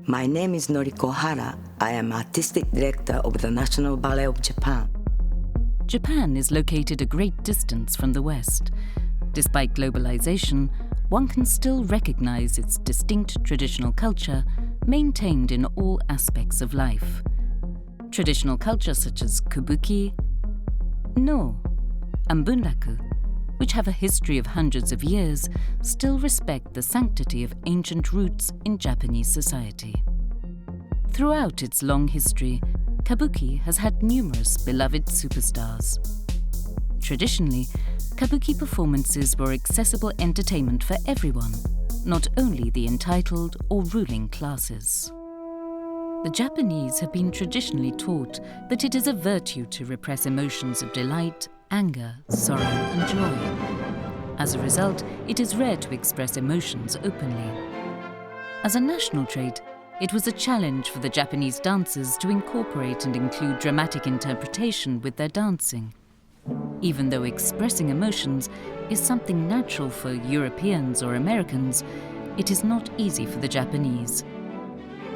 My name is Noriko Hara. I am Artistic Director of the National Ballet of Japan. Japan is located a great distance from the West. Despite globalization, one can still recognize its distinct traditional culture maintained in all aspects of life. Traditional culture such as kabuki, no, and bunraku, which have a history of hundreds of years, still respect the sanctity of ancient roots in Japanese society. Throughout its long history, kabuki has had numerous beloved superstars. Traditionally, kabuki performances were accessible entertainment for everyone, not only the entitled or ruling classes. The Japanese have been traditionally taught that it is a virtue to repress emotions of delight, anger, sorrow, and joy. As a result, it is rare to express emotions openly. As a national trait, it was a challenge for the Japanese dancers to incorporate and include dramatic interpretation with their dancing. Even though expressing emotions is something natural for Europeans or Americans, it is not easy for the Japanese.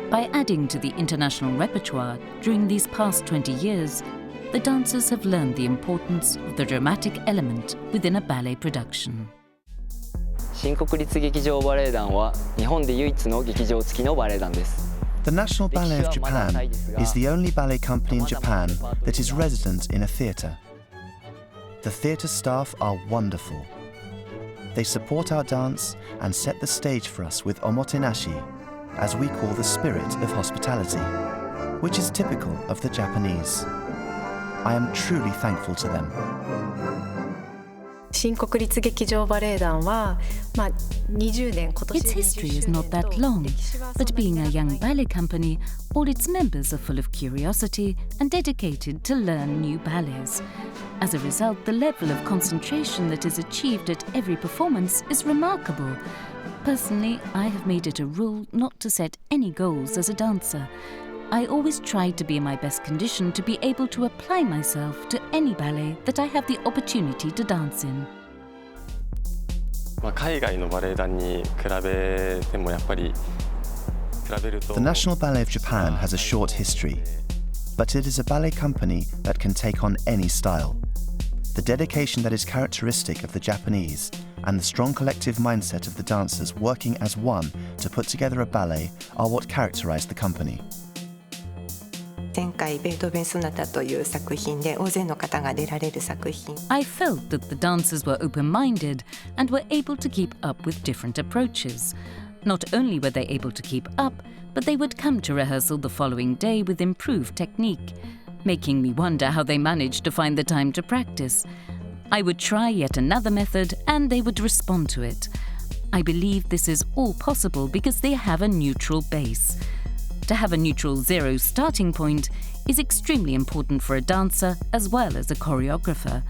By adding to the international repertoire during these past 20 years, the dancers have learned the importance of the dramatic element within a ballet production. 新国立劇場バレエ団は日本で唯一の劇場付きのバレエ団です。 The National Ballet of Japan is the only ballet company in Japan that is resident in a theatre. The theatre staff are wonderful. They support our dance and set the stage for us with omotenashi, as we call the spirit of hospitality, which is typical of the Japanese. I am truly thankful to them. 新国立劇場バレエ団は、20年、今年 Its history is not that long, but being a young ballet company, all its members are full of curiosity and dedicated to learn new ballets. As a result, the level of concentration that is achieved at every performance is remarkable. Personally, I have made it a rule not to set any goals as a dancer. I always try to be in my best condition to be able to apply myself to any ballet that I have the opportunity to dance in. 海外のバレエ団に比べてもやっぱり比べると The National Ballet of Japan has a short history, but it is a ballet company that can take on any style. The dedication that is characteristic of the Japanese and the strong collective mindset of the dancers working as one to put together a ballet are what characterize the company. 前回ベートーベン・ソナタという作品で大勢の方が出られる作品。I felt that the dancers were open-minded and were able to keep up with different approaches. Not only were they able to keep up, but they would come to rehearsal the following day with improved technique, making me wonder how they managed to find the time to practice. I would try yet another method and they would respond to it. I believe this is all possible because they have a neutral base. To have a neutral zero starting point is extremely important for a dancer as well as a choreographer.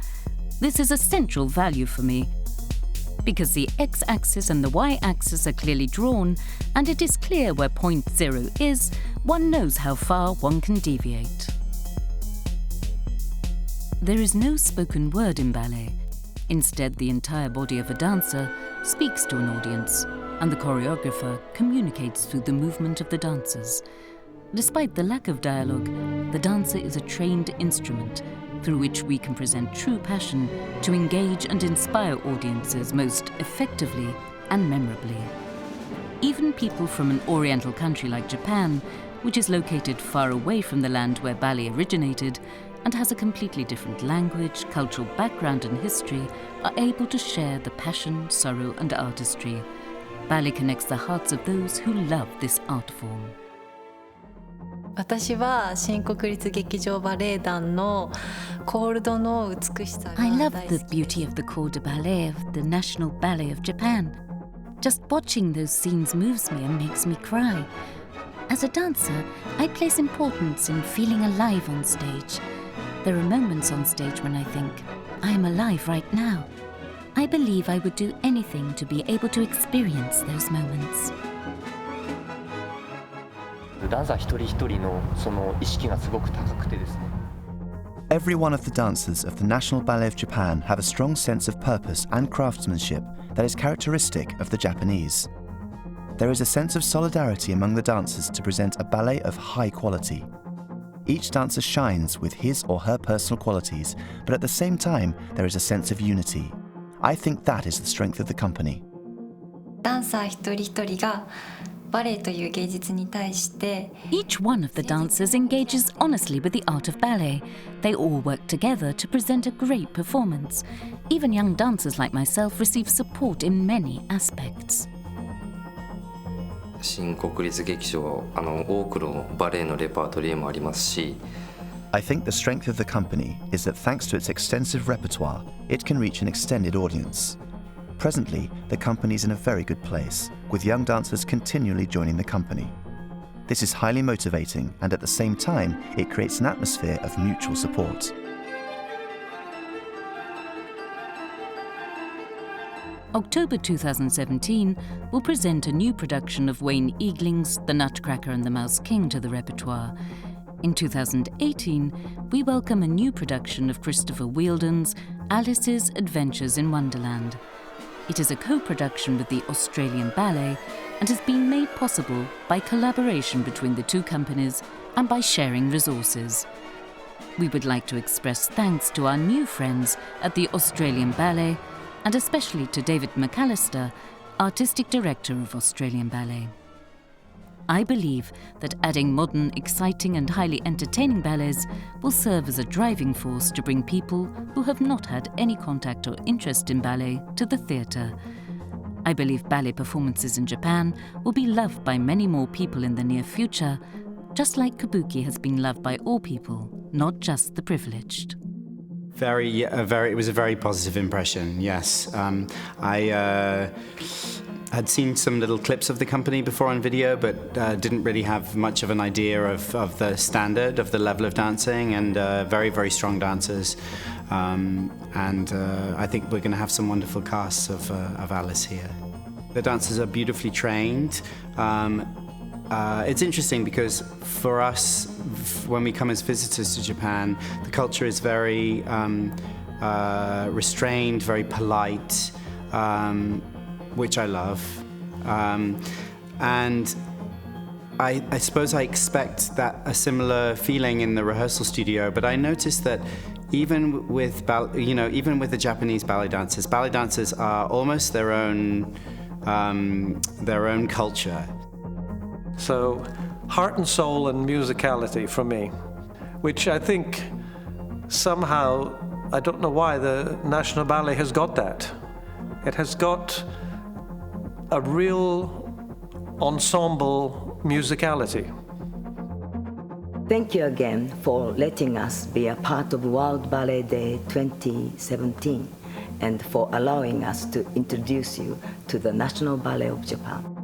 This is a central value for me. Because the x-axis and the y-axis are clearly drawn, and it is clear where point zero is, one knows how far one can deviate. There is no spoken word in ballet. Instead, the entire body of a dancer speaks to an audience, and the choreographer communicates through the movement of the dancers. Despite the lack of dialogue, the dancer is a trained instrument through which we can present true passion to engage and inspire audiences most effectively and memorably. Even people from an oriental country like Japan, which is located far away from the land where ballet originated and has a completely different language, cultural background and history, are able to share the passion, sorrow and artistry. Ballet connects the hearts of those who love this art form. 私は新国立劇場バレエ団のコールドの美しさが I 大 love 好 the き beauty of the corps de ballet of the National Ballet of Japan. Just watching those scenes moves me and makes me cry. As a dancer, I place importance in feeling alive on stage. There are moments on stage when I think, I am alive right now. I believe I would do anything to be able to experience those moments. ダンサー一人一人のその意識がすごく高くてですね。 Every one of the dancers of the National Ballet of Japan have a strong sense of purpose and craftsmanship that is characteristic of the Japanese. There is a sense of solidarity among the dancers to present a ballet of high quality. Each dancer shines with his or her personal qualities, but at the same time, there is a sense of unity. I think that is the strength of the company. ダンサー一人一人がバレエという芸術に対して Each one of the dancers engages honestly with the art of ballet. They all work together to present a great performance. Even young dancers like myself receive support in many aspects. 新国立劇場多くのバレエのレパートリーもありますし I think the strength of the company is that thanks to its extensive repertoire, it can reach an extended audience. Presently, the company is in a very good place, with young dancers continually joining the company. This is highly motivating, and at the same time, it creates an atmosphere of mutual support. October 2017 will present a new production of Wayne Eagling's The Nutcracker and the Mouse King to the repertoire. In 2018, we welcome a new production of Christopher Wheeldon's Alice's Adventures in Wonderland. It is a co-production with the Australian Ballet and has been made possible by collaboration between the two companies and by sharing resources. We would like to express thanks to our new friends at the Australian Ballet and especially to David McAllister, Artistic Director of Australian Ballet. I believe that adding modern, exciting and highly entertaining ballets will serve as a driving force to bring people who have not had any contact or interest in ballet to the theatre. I believe ballet performances in Japan will be loved by many more people in the near future, just like kabuki has been loved by all people, not just the privileged. It was a very positive impression, yes. I had seen some little clips of the company before on video, but didn't really have much of an idea of the standard, of the level of dancing, and very, very strong dancers. I think we're going to have some wonderful casts of Alice here. The dancers are beautifully trained. It's interesting because for us, when we come as visitors to Japan, the culture is very restrained, very polite, which I love. And I suppose I expect that a similar feeling in the rehearsal studio, but I noticed that even with the Japanese ballet dancers are almost their own culture. So, heart and soul and musicality for me, which I think somehow, I don't know why, the National Ballet has got that. It has got a real ensemble musicality. Thank you again for letting us be a part of World Ballet Day 2017 and for allowing us to introduce you to the National Ballet of Japan.